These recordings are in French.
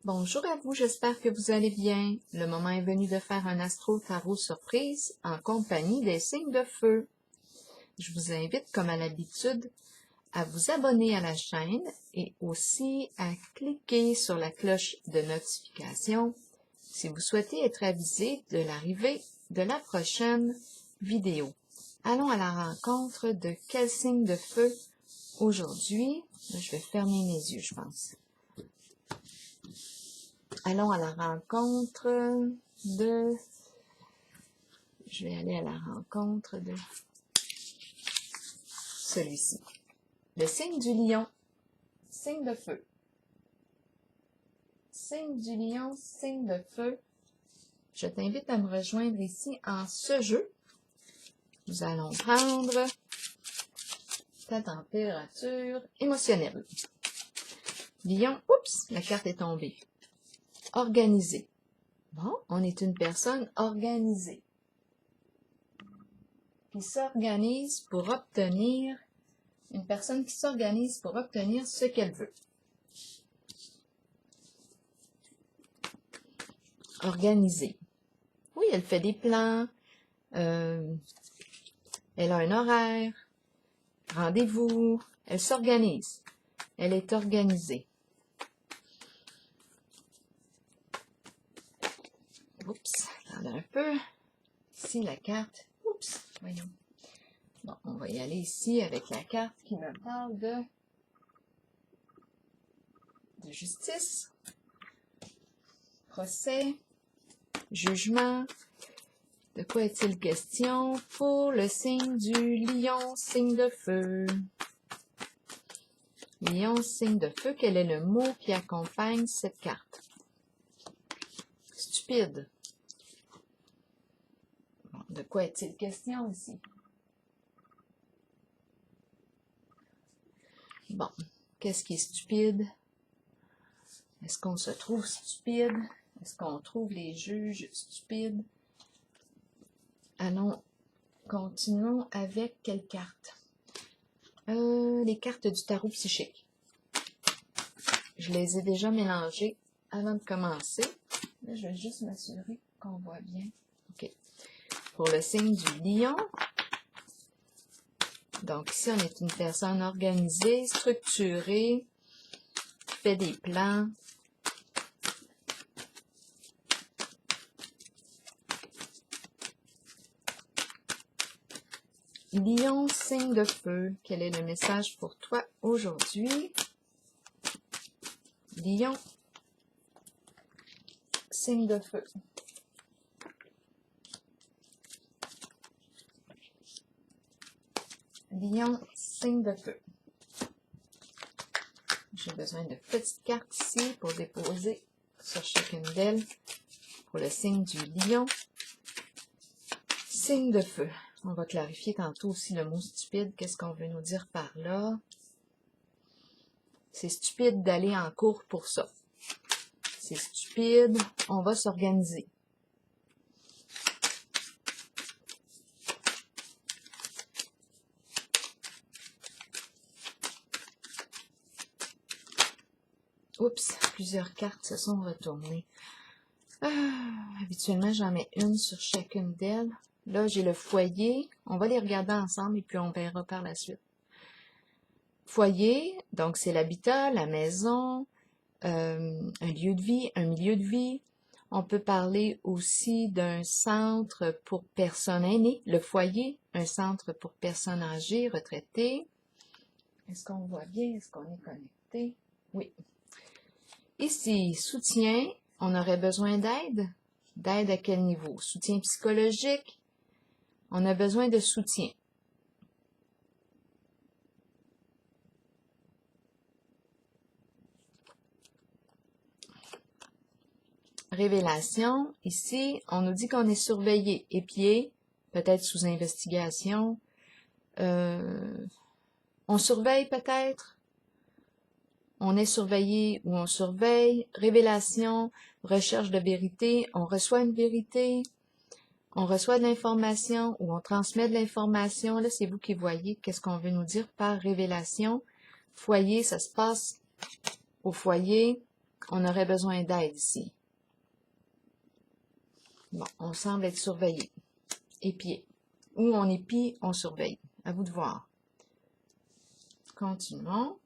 Bonjour à vous, j'espère que vous allez bien. Le moment est venu de faire un astro-tarot surprise en compagnie des signes de feu. Je vous invite, comme à l'habitude, à vous abonner à la chaîne et aussi à cliquer sur la cloche de notification si vous souhaitez être avisé de l'arrivée de la prochaine vidéo. Allons à la rencontre de quel signe de feu aujourd'hui? Je vais fermer mes yeux, je pense. Allons à la rencontre de... Je vais aller à la rencontre de celui-ci. Le signe du lion, signe de feu. Signe du lion, signe de feu. Je t'invite à me rejoindre ici en ce jeu. Nous allons prendre ta température émotionnelle. Lion, oups, la carte est tombée. Organisé. Bon, on est une personne organisée qui s'organise pour obtenir, une personne qui s'organise pour obtenir ce qu'elle veut. Organisée. Oui, elle fait des plans, elle a un horaire, rendez-vous, elle s'organise, elle est organisée. Oups, attendez un peu. Ici, la carte. Oups, voyons. Bon, on va y aller ici avec la carte qui me parle de justice, procès, jugement. De quoi est-il question pour le signe du lion, signe de feu? Lion, signe de feu, quel est le mot qui accompagne cette carte? Stupide. Bon, de quoi est-il question ici? Bon, qu'est-ce qui est stupide? Est-ce qu'on se trouve stupide? Est-ce qu'on trouve les juges stupides? Allons, continuons avec quelle carte? Les cartes du tarot psychique. Je les ai déjà mélangées avant de commencer. Là, je vais juste m'assurer qu'on voit bien. OK. Pour le signe du lion, donc ici, on est une personne organisée, structurée, qui fait des plans. Lion, signe de feu, quel est le message pour toi aujourd'hui? Lion, signe de feu. Lion, signe de feu. J'ai besoin de petites cartes ici pour déposer sur chacune d'elles. Pour le signe du lion, signe de feu. On va clarifier tantôt aussi le mot stupide. Qu'est-ce qu'on veut nous dire par là? C'est stupide d'aller en cours pour ça. C'est stupide, on va s'organiser. Oups, plusieurs cartes se sont retournées. Habituellement, j'en mets une sur chacune d'elles. Là, j'ai le foyer. On va les regarder ensemble et puis on verra par la suite. Foyer, donc c'est l'habitat, la maison, un lieu de vie, un milieu de vie. On peut parler aussi d'un centre pour personnes aînées, le foyer, un centre pour personnes âgées, retraitées. Est-ce qu'on voit bien? Est-ce qu'on est connecté? Oui. Ici, soutien, on aurait besoin d'aide. D'aide à quel niveau? Soutien psychologique. On a besoin de soutien. Révélation, ici, on nous dit qu'on est surveillé, épié, peut-être sous investigation. On surveille peut-être. On est surveillé ou on surveille. Révélation, recherche de vérité, on reçoit une vérité. On reçoit de l'information ou on transmet de l'information. Là, c'est vous qui voyez qu'est-ce qu'on veut nous dire par révélation. Foyer, ça se passe au foyer. on aurait besoin d'aide ici. Bon, on semble être surveillé, épié. Où on épie, on surveille. À vous de voir. Continuons.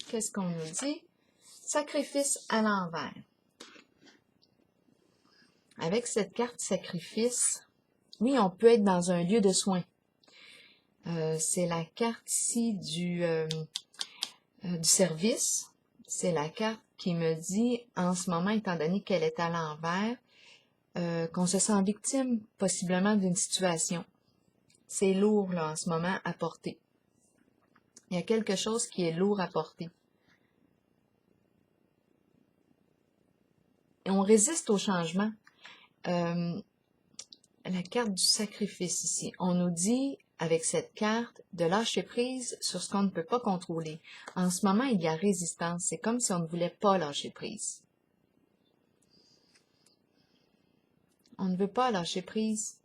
Qu'est-ce qu'on nous dit? Sacrifice à l'envers. Avec cette carte sacrifice, oui, on peut être dans un lieu de soins. C'est la carte ici du service. C'est la carte qui me dit, en ce moment, étant donné qu'elle est à l'envers, qu'on se sent victime possiblement d'une situation. C'est lourd, là, en ce moment, à porter. Il y a quelque chose qui est lourd à porter. Et on résiste au changement. La carte du sacrifice ici. On nous dit, avec cette carte, de lâcher prise sur ce qu'on ne peut pas contrôler. En ce moment, il y a résistance. C'est comme si on ne voulait pas lâcher prise. On ne veut pas lâcher prise.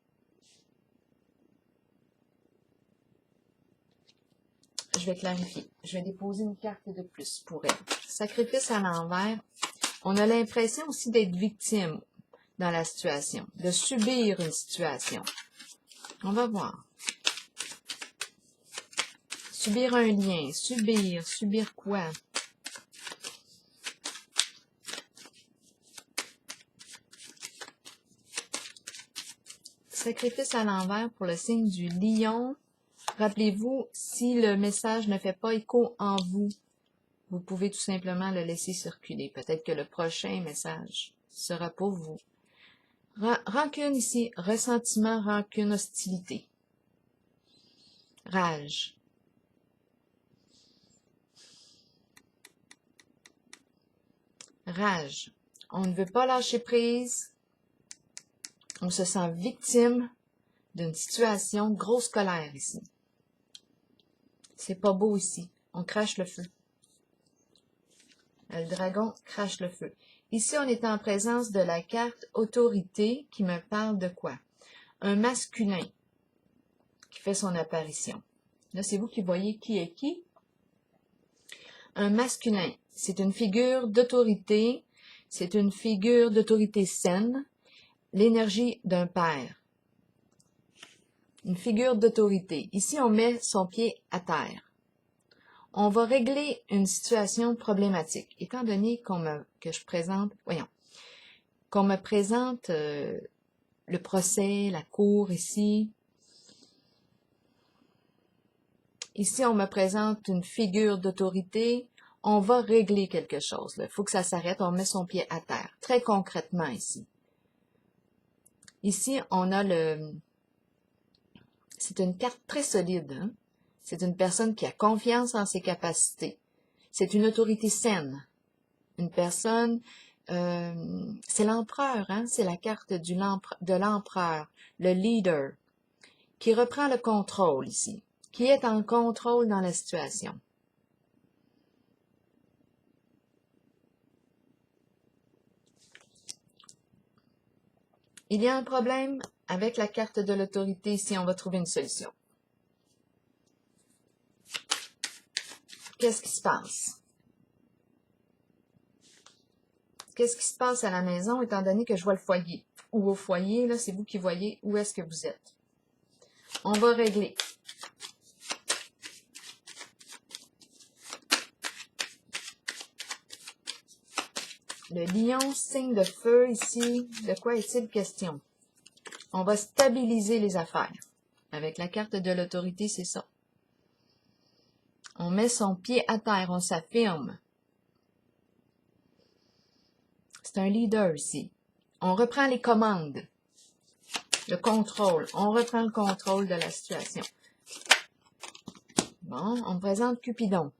Je vais clarifier. Je vais déposer une carte de plus pour elle. Sacrifice à l'envers. On a l'impression aussi d'être victime dans la situation, de subir une situation. On va voir. Subir un lien, subir quoi? Sacrifice à l'envers pour le signe du lion. Rappelez-vous, si le message ne fait pas écho en vous, vous pouvez tout simplement le laisser circuler. Peut-être que le prochain message sera pour vous. Rancune ici, ressentiment, rancune, hostilité. Rage. Rage. On ne veut pas lâcher prise. On se sent victime d'une situation, grosse colère ici. C'est pas beau ici. On crache le feu. Le dragon crache le feu. Ici, on est en présence de la carte autorité qui me parle de quoi? Un masculin qui fait son apparition. Là, c'est vous qui voyez qui est qui. Un masculin, c'est une figure d'autorité. C'est une figure d'autorité saine. L'énergie d'un père. Une figure d'autorité. Ici, on met son pied à terre. On va régler une situation problématique. Étant donné qu'on me présente le procès, la cour ici. Ici, on me présente une figure d'autorité. On va régler quelque chose. Il faut que ça s'arrête. On met son pied à terre. Très concrètement ici. Ici, on a c'est une carte très solide. Hein? C'est une personne qui a confiance en ses capacités. C'est une autorité saine. Une personne, c'est l'empereur, hein? C'est la carte de l'empereur, le leader, qui reprend le contrôle ici, qui est en contrôle dans la situation. Il y a un problème avec la carte de l'autorité ici, on va trouver une solution. Qu'est-ce qui se passe? Qu'est-ce qui se passe à la maison, étant donné que je vois le foyer? Ou au foyer, là, c'est vous qui voyez où est-ce que vous êtes. On va régler. Le lion, signe de feu ici, de quoi est-il question? On va stabiliser les affaires. Avec la carte de l'autorité, c'est ça. On met son pied à terre, on s'affirme. C'est un leader ici. On reprend les commandes. Le contrôle. On reprend le contrôle de la situation. Bon, on me présente Cupidon.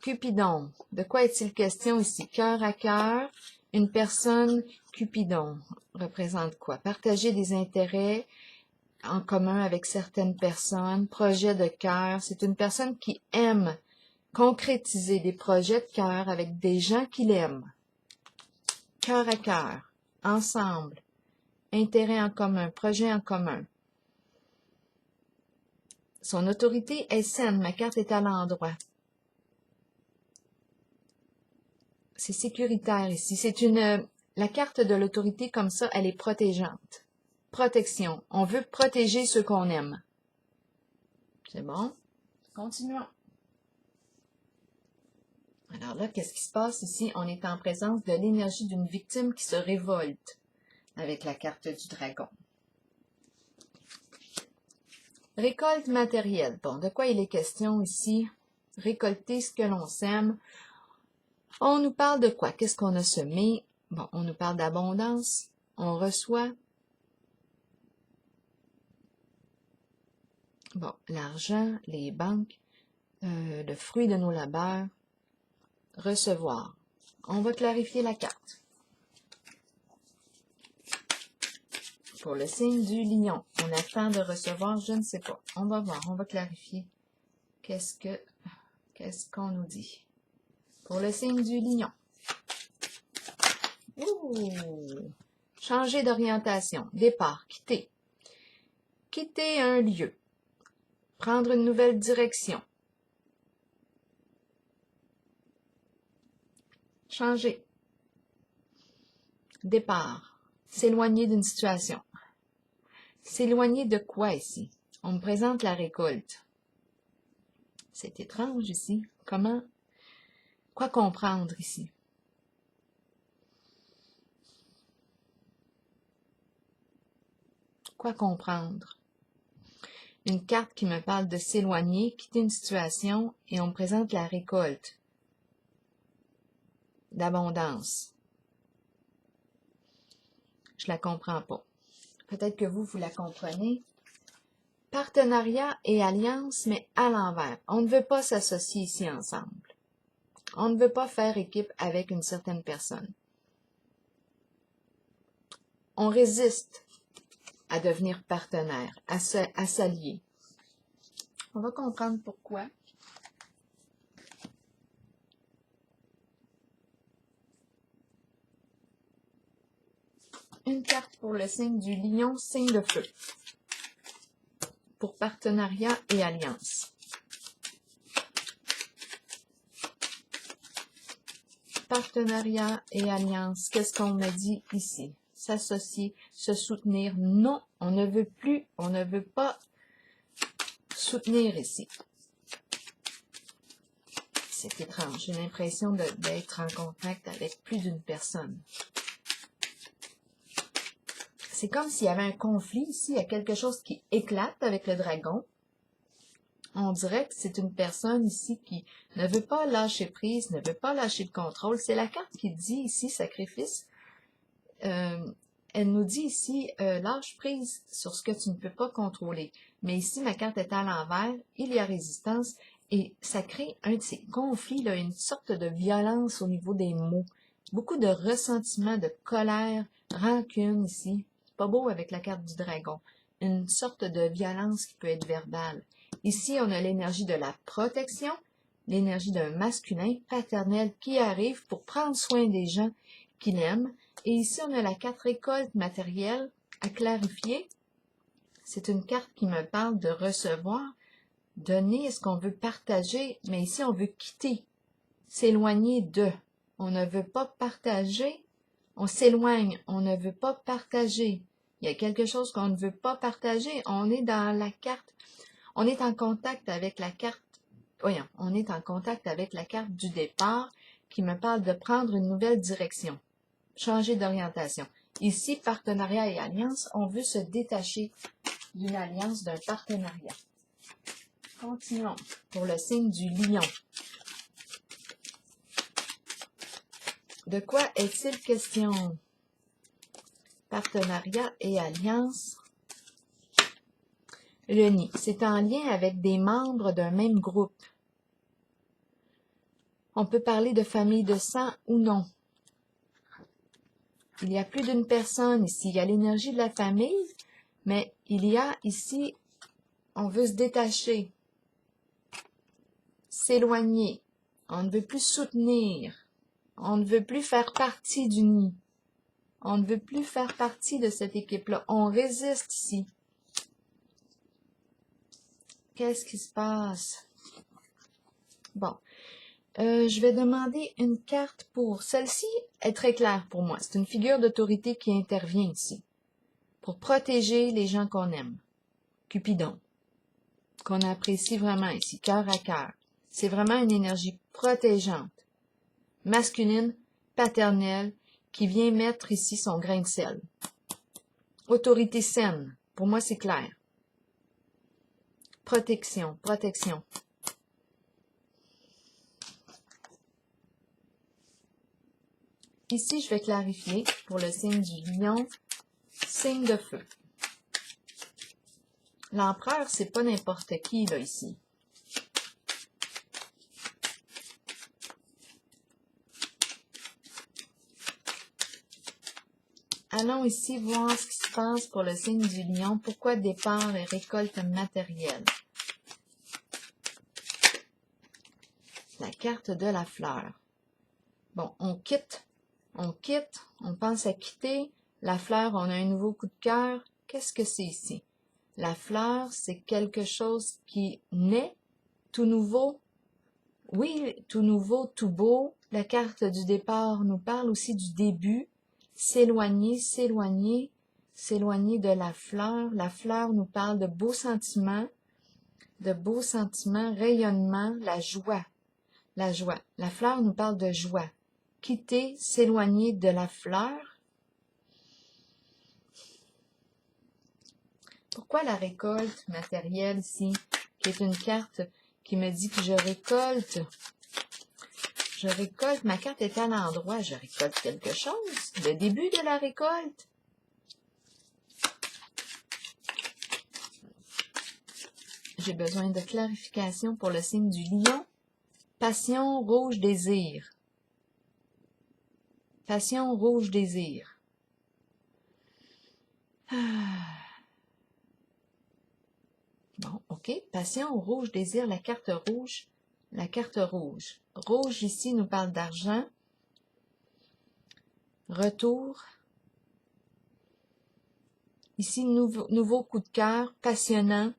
Cupidon. De quoi est-il question ici? Cœur à cœur. Une personne, Cupidon, représente quoi? Partager des intérêts en commun avec certaines personnes. Projet de cœur. C'est une personne qui aime concrétiser des projets de cœur avec des gens qu'il aime. Cœur à cœur. Ensemble. Intérêt en commun. Projet en commun. Son autorité est saine. Ma carte est à l'endroit. c'est sécuritaire ici. La carte de l'autorité comme ça, elle est protégeante. Protection. On veut protéger ceux qu'on aime. C'est bon? Continuons. Alors là, qu'est-ce qui se passe ici? On est en présence de l'énergie d'une victime qui se révolte avec la carte du dragon. Récolte matérielle. Bon, de quoi il est question ici? Récolter ce que l'on sème. On nous parle de quoi? Qu'est-ce qu'on a semé? Bon, on nous parle d'abondance. On reçoit. Bon, l'argent, les banques, le fruit de nos labeurs. Recevoir. On va clarifier la carte. Pour le signe du lion, on attend de recevoir, je ne sais pas. On va voir, on va clarifier. Qu'est-ce qu'on nous dit? Pour le signe du lion. Ouh! Changer d'orientation, départ, quitter. Quitter un lieu. Prendre une nouvelle direction. Changer. Départ. S'éloigner d'une situation. S'éloigner de quoi ici? On me présente la récolte. C'est étrange ici. Quoi comprendre ici? Quoi comprendre? Une carte qui me parle de s'éloigner, quitter une situation, et on me présente la récolte. D'abondance. Je la comprends pas. Peut-être que vous la comprenez. Partenariat et alliance, mais à l'envers. On ne veut pas s'associer ici ensemble. On ne veut pas faire équipe avec une certaine personne. On résiste à devenir partenaire, à s'allier. On va comprendre pourquoi. Une carte pour le signe du lion, signe de feu. Pour partenariat et alliance. Partenariat et alliance, qu'est-ce qu'on me dit ici? S'associer, se soutenir. Non, on ne veut pas soutenir ici. C'est étrange, j'ai l'impression d'être en contact avec plus d'une personne. C'est comme s'il y avait un conflit ici, il y a quelque chose qui éclate avec le dragon. On dirait que c'est une personne ici qui ne veut pas lâcher prise, ne veut pas lâcher le contrôle. C'est la carte qui dit ici, sacrifice. Elle nous dit ici, lâche prise sur ce que tu ne peux pas contrôler. Mais ici, ma carte est à l'envers, il y a résistance, et ça crée un de ces conflits, là, une sorte de violence au niveau des mots. Beaucoup de ressentiment, de colère, rancune ici. Pas beau avec la carte du dragon. Une sorte de violence qui peut être verbale. Ici, on a l'énergie de la protection, l'énergie d'un masculin paternel qui arrive pour prendre soin des gens qu'il aime. Et ici, on a la carte récolte matérielle à clarifier. C'est une carte qui me parle de recevoir, donner ce qu'on veut partager, mais ici, on veut quitter, s'éloigner de. On ne veut pas partager, on s'éloigne, on ne veut pas partager. Il y a quelque chose qu'on ne veut pas partager, on est dans la carte, on est en contact avec la carte, on est en contact avec la carte du départ qui me parle de prendre une nouvelle direction, changer d'orientation. Ici, partenariat et alliance, on veut se détacher d'une alliance, d'un partenariat. Continuons pour le signe du lion. De quoi est-il question? Partenariat et alliance. Le nid, c'est en lien avec des membres d'un même groupe. On peut parler de famille de sang ou non. Il y a plus d'une personne ici. Il y a l'énergie de la famille, mais il y a ici, on veut se détacher, s'éloigner. On ne veut plus soutenir. On ne veut plus faire partie du nid. On ne veut plus faire partie de cette équipe-là. On résiste ici. Qu'est-ce qui se passe? Bon. Je vais demander une carte pour... Celle-ci est très claire pour moi. C'est une figure d'autorité qui intervient ici pour protéger les gens qu'on aime. Cupidon, qu'on apprécie vraiment ici, cœur à cœur. C'est vraiment une énergie protégeante, masculine, paternelle, qui vient mettre ici son grain de sel. Autorité saine, pour moi c'est clair. Protection, protection. Ici, je vais clarifier pour le signe du lion, signe de feu. L'empereur, c'est pas n'importe qui, là, ici. Allons ici voir ce qui se passe pour le signe du lion. Pourquoi départ et récolte matérielle? La carte de la fleur. Bon, on pense à quitter. La fleur, on a un nouveau coup de cœur. Qu'est-ce que c'est ici? La fleur, c'est quelque chose qui naît, tout nouveau. Oui, tout nouveau, tout beau. La carte du départ nous parle aussi du début. S'éloigner, s'éloigner, s'éloigner de la fleur. La fleur nous parle de beaux sentiments, rayonnement, la joie. La joie. La fleur nous parle de joie. Quitter, s'éloigner de la fleur. Pourquoi la récolte matérielle ici, qui est une carte qui me dit que je récolte, ma carte est à l'endroit, je récolte quelque chose, le début de la récolte. J'ai besoin de clarification pour le signe du lion. Passion, rouge, désir. Passion, rouge, désir. Bon, ok. Passion, rouge, désir, la carte rouge. La carte rouge. Rouge ici nous parle d'argent. Retour. Ici, nouveau coup de cœur, passionnant.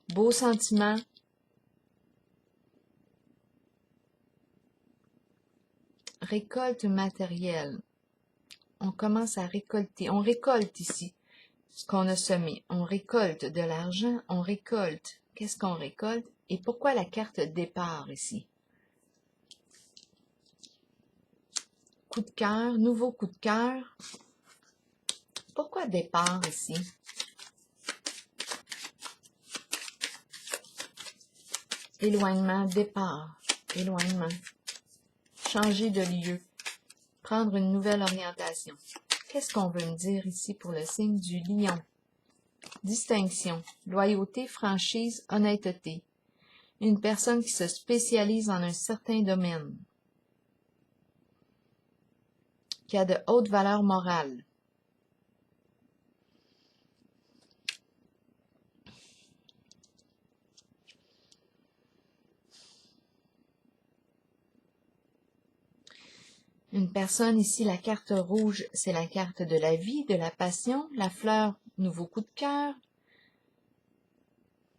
Beau sentiment. Récolte matérielle. On commence à récolter. On récolte ici ce qu'on a semé. On récolte de l'argent. On récolte. Qu'est-ce qu'on récolte? Et pourquoi la carte départ ici? Coup de cœur, nouveau coup de cœur. Pourquoi départ ici? Éloignement, départ, éloignement. Changer de lieu. Prendre une nouvelle orientation. Qu'est-ce qu'on veut me dire ici pour le signe du lion? Distinction, loyauté, franchise, honnêteté. Une personne qui se spécialise en un certain domaine. Qui a de hautes valeurs morales. Une personne ici, la carte rouge, c'est la carte de la vie, de la passion. La fleur, nouveau coup de cœur.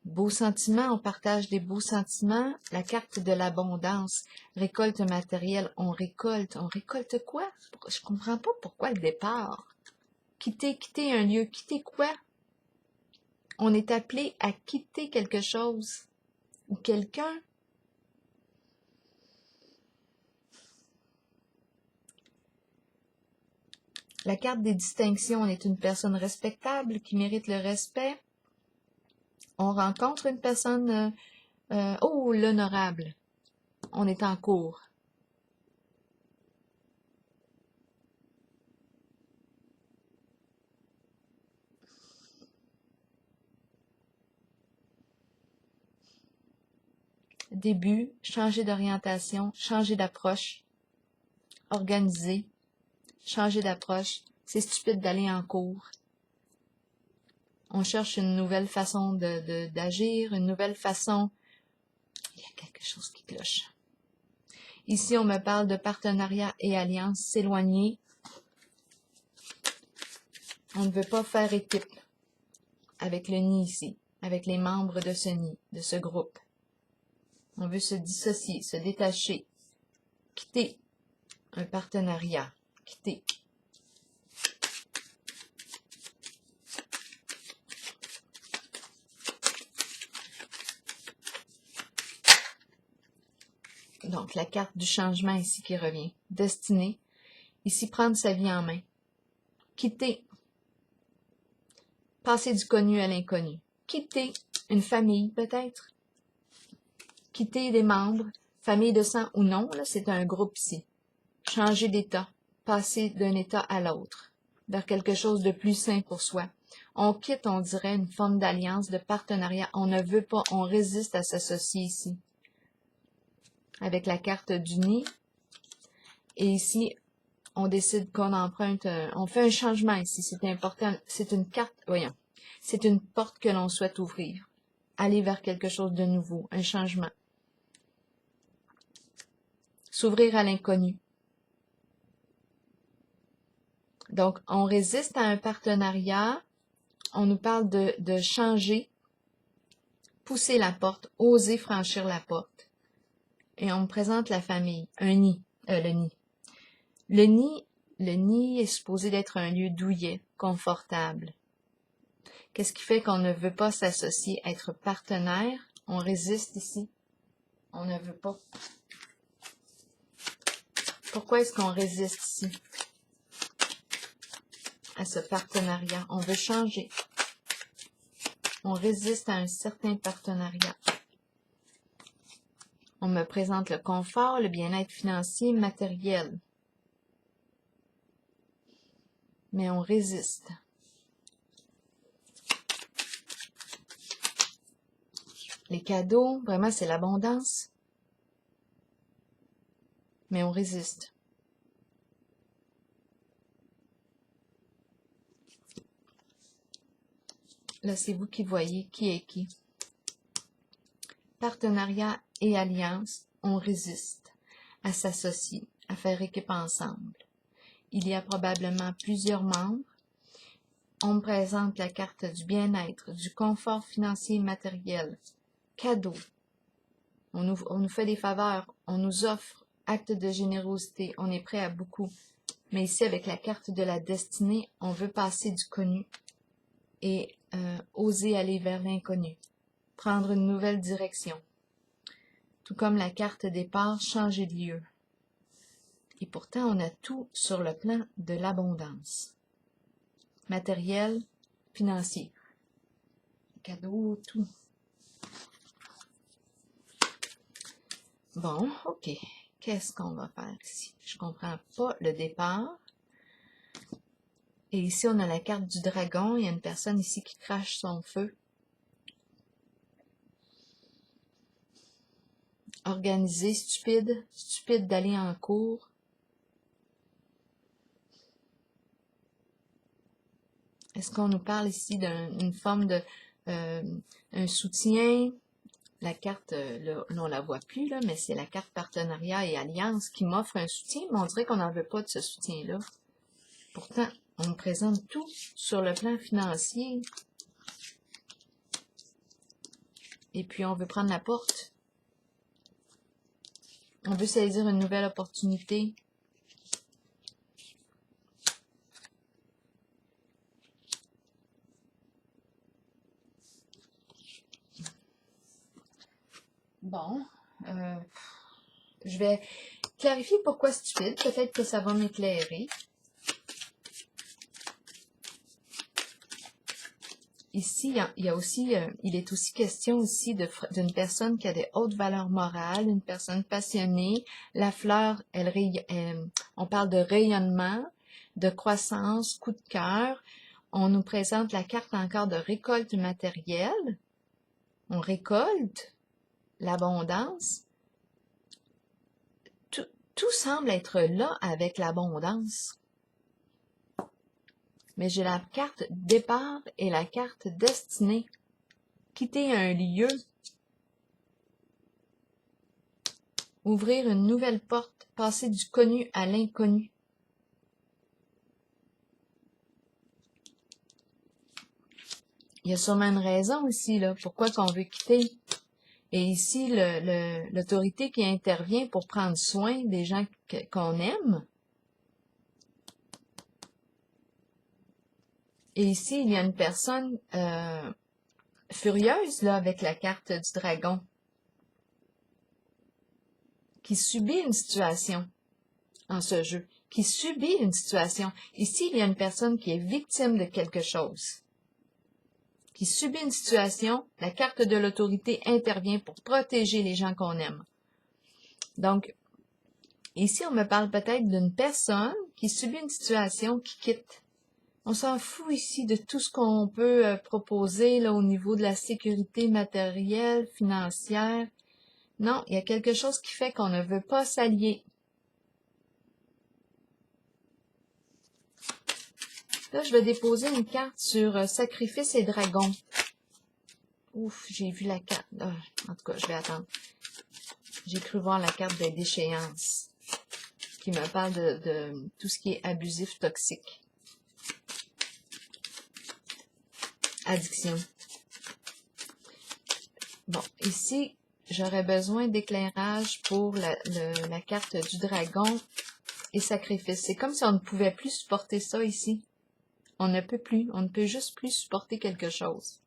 Beaux sentiments, on partage des beaux sentiments. La carte de l'abondance, récolte matérielle, on récolte quoi? Je comprends pas pourquoi le départ. Quitter un lieu, quitter quoi? On est appelé à quitter quelque chose ou quelqu'un. La carte des distinctions, on est une personne respectable qui mérite le respect. On rencontre une personne, l'honorable. On est en cours. Début, changer d'orientation, changer d'approche, organiser, changer d'approche. C'est stupide d'aller en cours. On cherche une nouvelle façon d'agir, une nouvelle façon. Il y a quelque chose qui cloche. Ici, on me parle de partenariat et alliance, s'éloigner. On ne veut pas faire équipe avec le nid ici, avec les membres de ce nid, de ce groupe. On veut se dissocier, se détacher, quitter un partenariat, quitter. Donc, la carte du changement ici qui revient. Destinée. Ici, prendre sa vie en main. Quitter. Passer du connu à l'inconnu. Quitter une famille, peut-être. Quitter des membres, famille de sang ou non, là, c'est un groupe ici. Changer d'état. Passer d'un état à l'autre. Vers quelque chose de plus sain pour soi. On quitte, on dirait, une forme d'alliance, de partenariat. On ne veut pas, on résiste à s'associer ici. Avec la carte du nid. Et ici, on décide qu'on emprunte, on fait un changement ici. C'est important. C'est une carte, voyons. C'est une porte que l'on souhaite ouvrir. Aller vers quelque chose de nouveau, un changement. S'ouvrir à l'inconnu. Donc, on résiste à un partenariat. On nous parle de changer, pousser la porte, oser franchir la porte. Et on me présente la famille, un nid, le nid. Le nid est supposé d'être un lieu douillet, confortable. Qu'est-ce qui fait qu'on ne veut pas s'associer, être partenaire? On résiste ici. On ne veut pas. Pourquoi est-ce qu'on résiste ici? À ce partenariat. On veut changer. On résiste à un certain partenariat. On me présente le confort, le bien-être financier, matériel. Mais on résiste. Les cadeaux, vraiment, c'est l'abondance. Mais on résiste. Là, c'est vous qui voyez qui est qui. Partenariat et alliance, on résiste à s'associer, à faire équipe ensemble. Il y a probablement plusieurs membres. On me présente la carte du bien-être, du confort financier et matériel, cadeaux. On nous fait des faveurs, on nous offre acte de générosité, on est prêt à beaucoup. Mais ici, avec la carte de la destinée, on veut passer du connu et oser aller vers l'inconnu, prendre une nouvelle direction. Tout comme la carte départ, changer de lieu. Et pourtant, on a tout sur le plan de l'abondance. Matériel, financier. Cadeaux, tout. Bon, ok. Qu'est-ce qu'on va faire ici? Je comprends pas le départ. Et ici, on a la carte du dragon. Il y a une personne ici qui crache son feu. Organisé, stupide. Stupide d'aller en cours. Est-ce qu'on nous parle ici d'une forme de un soutien? La carte, là, on la voit plus, là, mais c'est la carte partenariat et alliance qui m'offre un soutien, mais on dirait qu'on n'en veut pas de ce soutien-là. Pourtant, on me présente tout sur le plan financier. Et puis, on veut prendre la porte. On veut saisir une nouvelle opportunité. Bon, je vais clarifier pourquoi stupide. Peut-être que ça va m'éclairer. Ici, il est aussi question aussi d'une personne qui a des hautes valeurs morales, une personne passionnée. La fleur, on parle de rayonnement, de croissance, coup de cœur. On nous présente la carte encore de récolte matérielle. On récolte l'abondance. Tout semble être là avec l'abondance. Mais j'ai la carte départ et la carte destinée. Quitter un lieu. Ouvrir une nouvelle porte. Passer du connu à l'inconnu. Il y a sûrement une raison aussi, là, pourquoi qu'on veut quitter. Et ici, l'autorité qui intervient pour prendre soin des gens qu'on aime. Et ici, il y a une personne furieuse là avec la carte du dragon qui subit une situation en ce jeu, qui subit une situation. Ici, il y a une personne qui est victime de quelque chose, qui subit une situation. La carte de l'autorité intervient pour protéger les gens qu'on aime. Donc, ici, on me parle peut-être d'une personne qui subit une situation, qui quitte. On s'en fout ici de tout ce qu'on peut proposer là, au niveau de la sécurité matérielle, financière. Non, il y a quelque chose qui fait qu'on ne veut pas s'allier. Là, je vais déposer une carte sur Sacrifice et Dragon. Ouf, j'ai vu la carte. En tout cas, je vais attendre. J'ai cru voir la carte de déchéance qui me parle de tout ce qui est abusif, toxique. Addiction. Bon, ici, j'aurais besoin d'éclairage pour la carte du dragon et sacrifice. C'est comme si on ne pouvait plus supporter ça ici. On ne peut plus. On ne peut juste plus supporter quelque chose.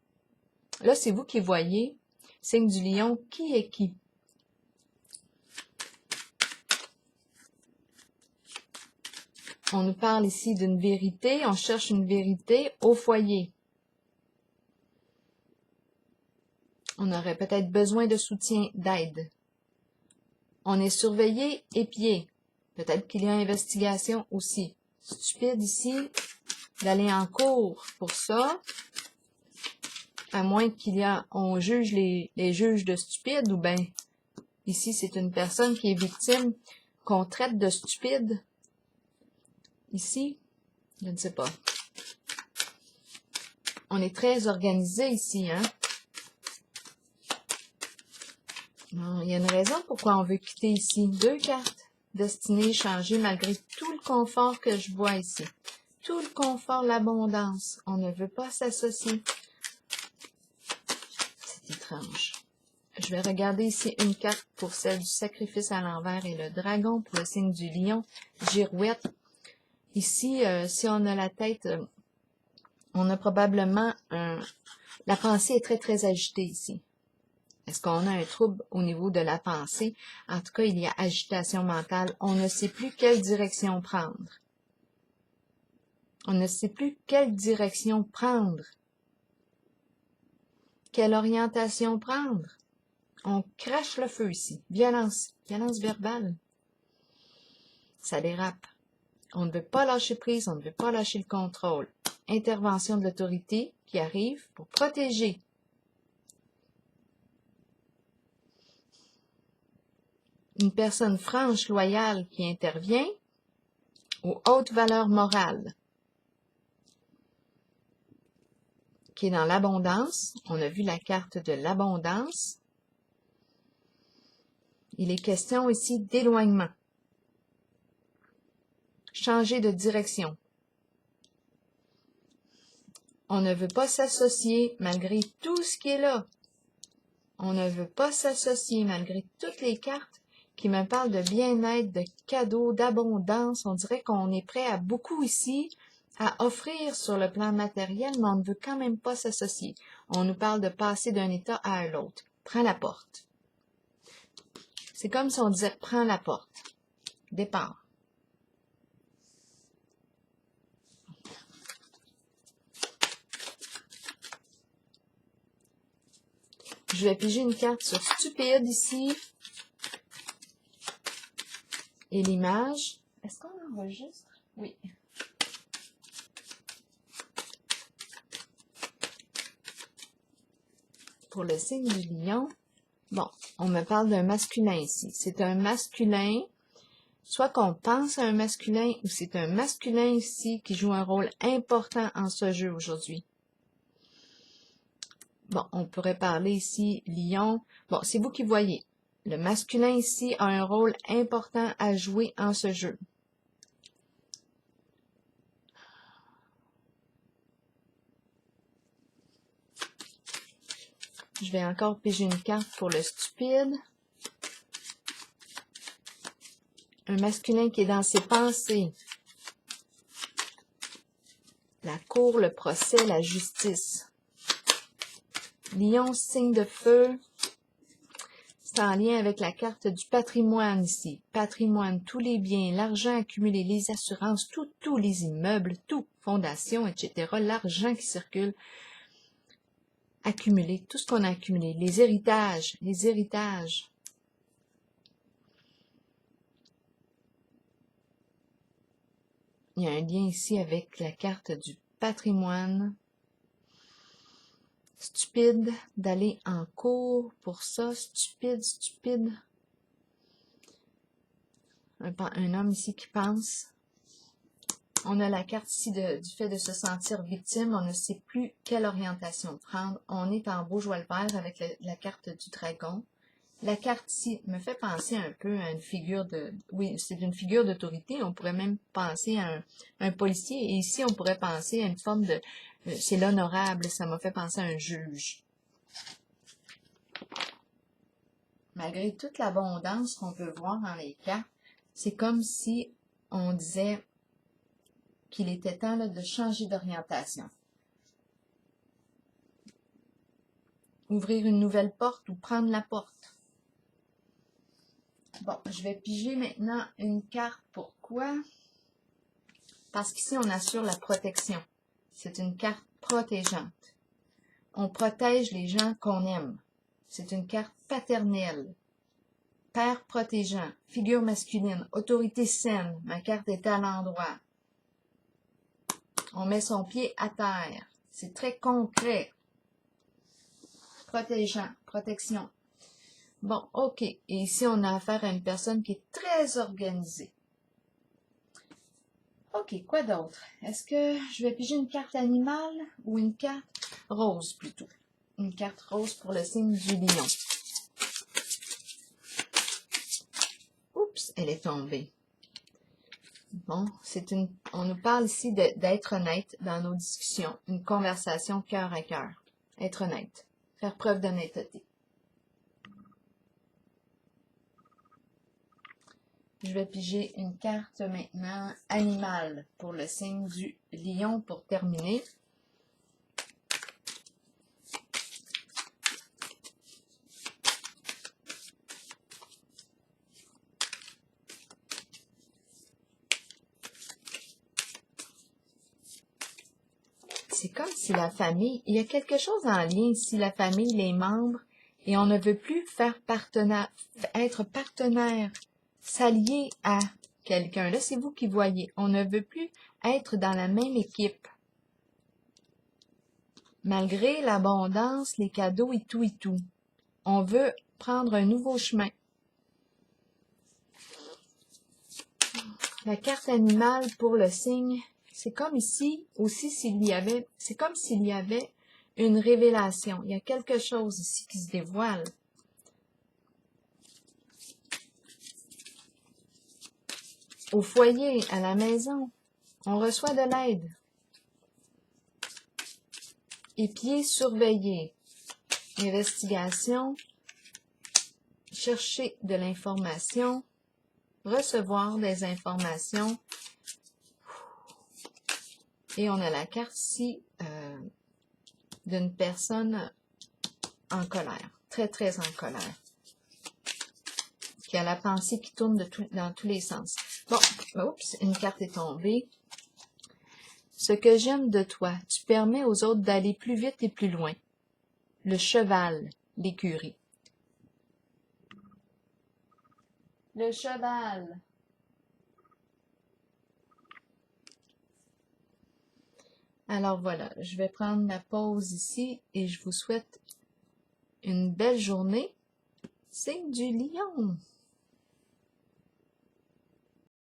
Là, c'est vous qui voyez, signe du lion, qui est qui? On nous parle ici d'une vérité. On cherche une vérité au foyer. On aurait peut-être besoin de soutien, d'aide. On est surveillé, épié. Peut-être qu'il y a investigation aussi. Stupide ici, d'aller en cours pour ça, à moins on juge les juges de stupides, ou bien, ici, c'est une personne qui est victime, qu'on traite de stupide. Ici, je ne sais pas. On est très organisé ici, hein? Non, il y a une raison pourquoi on veut quitter ici. 2 cartes. Destinée, changer malgré tout le confort que je vois ici. Tout le confort, l'abondance. On ne veut pas s'associer. C'est étrange. Je vais regarder ici une carte pour celle du sacrifice à l'envers et le dragon pour le signe du lion. Girouette. Ici, si on a la tête, on a probablement la pensée est très, très agitée ici. Est-ce qu'on a un trouble au niveau de la pensée? En tout cas, il y a agitation mentale. On ne sait plus quelle direction prendre. On ne sait plus quelle direction prendre. Quelle orientation prendre? On crache le feu ici. Violence. Violence verbale. Ça dérape. On ne veut pas lâcher prise, on ne veut pas lâcher le contrôle. Intervention de l'autorité qui arrive pour protéger. Une personne franche, loyale qui intervient aux hautes valeurs morales, qui est dans l'abondance. On a vu la carte de l'abondance. Il est question ici d'éloignement. Changer de direction. On ne veut pas s'associer malgré tout ce qui est là. On ne veut pas s'associer malgré toutes les cartes qui me parlent de bien-être, de cadeaux, d'abondance. On dirait qu'on est prêt à beaucoup ici, à offrir sur le plan matériel, mais on ne veut quand même pas s'associer. On nous parle de passer d'un état à un autre. Prends la porte. C'est comme si on disait, prends la porte. Départ. Je vais piger une carte sur stupide ici. Et l'image. Est-ce qu'on enregistre? Oui. Pour le signe du lion, bon, on me parle d'un masculin ici. C'est un masculin, soit qu'on pense à un masculin ou c'est un masculin ici qui joue un rôle important en ce jeu aujourd'hui. Bon, on pourrait parler ici lion. Bon, c'est vous qui voyez. Le masculin ici a un rôle important à jouer en ce jeu. Je vais encore piger une carte pour le stupide. Un masculin qui est dans ses pensées. La cour, le procès, la justice. Lion, signe de feu. C'est en lien avec la carte du patrimoine ici. Patrimoine, tous les biens, l'argent accumulé, les assurances, tous les immeubles, tout, fondations, etc. L'argent qui circule, accumulé, tout ce qu'on a accumulé. Les héritages, les héritages. Il y a un lien ici avec la carte du patrimoine. Stupide, d'aller en cours pour ça. Stupide, stupide. Un homme ici qui pense. On a la carte ici du fait de se sentir victime. On ne sait plus quelle orientation prendre. On est en rouge ou le vert avec la carte du dragon. La carte ici me fait penser un peu à une figure de... Oui, c'est une figure d'autorité. On pourrait même penser à un policier. Et ici, on pourrait penser à une forme de... c'est l'honorable. Ça m'a fait penser à un juge. Malgré toute l'abondance qu'on peut voir dans les cartes, c'est comme si on disait qu'il était temps là, de changer d'orientation. Ouvrir une nouvelle porte ou prendre la porte. Bon, je vais piger maintenant une carte. Pourquoi? Parce qu'ici, on assure la protection. C'est une carte protégeante. On protège les gens qu'on aime. C'est une carte paternelle. Père protégeant, figure masculine, autorité saine. Ma carte est à l'endroit. On met son pied à terre. C'est très concret. Protégeant, protection. Bon, ok. Et ici, on a affaire à une personne qui est très organisée. Ok, quoi d'autre? Est-ce que je vais piger une carte animale ou une carte rose plutôt? Une carte rose pour le signe du lion. Oups, elle est tombée. Bon, on nous parle ici d'être honnête dans nos discussions. Une conversation cœur à cœur. Être honnête. Faire preuve d'honnêteté. Je vais piger une carte maintenant animale pour le signe du lion pour terminer. C'est comme si la famille, il y a quelque chose en lien ici, la famille, les membres, et on ne veut plus être partenaire, s'allier à quelqu'un. Là, c'est vous qui voyez. On ne veut plus être dans la même équipe. Malgré l'abondance, les cadeaux et tout. On veut prendre un nouveau chemin. La carte animale pour le signe, c'est comme ici aussi c'est comme s'il y avait une révélation. Il y a quelque chose ici qui se dévoile. Au foyer, à la maison, on reçoit de l'aide. Épier, surveiller. Investigation. Chercher de l'information. Recevoir des informations. Et on a la carte ici d'une personne en colère. Très, très en colère. Qui a la pensée qui tourne dans tous les sens. Bon, oups, une carte est tombée. Ce que j'aime de toi, tu permets aux autres d'aller plus vite et plus loin. Le cheval, l'écurie. Le cheval. Alors voilà, je vais prendre la pause ici et je vous souhaite une belle journée. C'est du lion.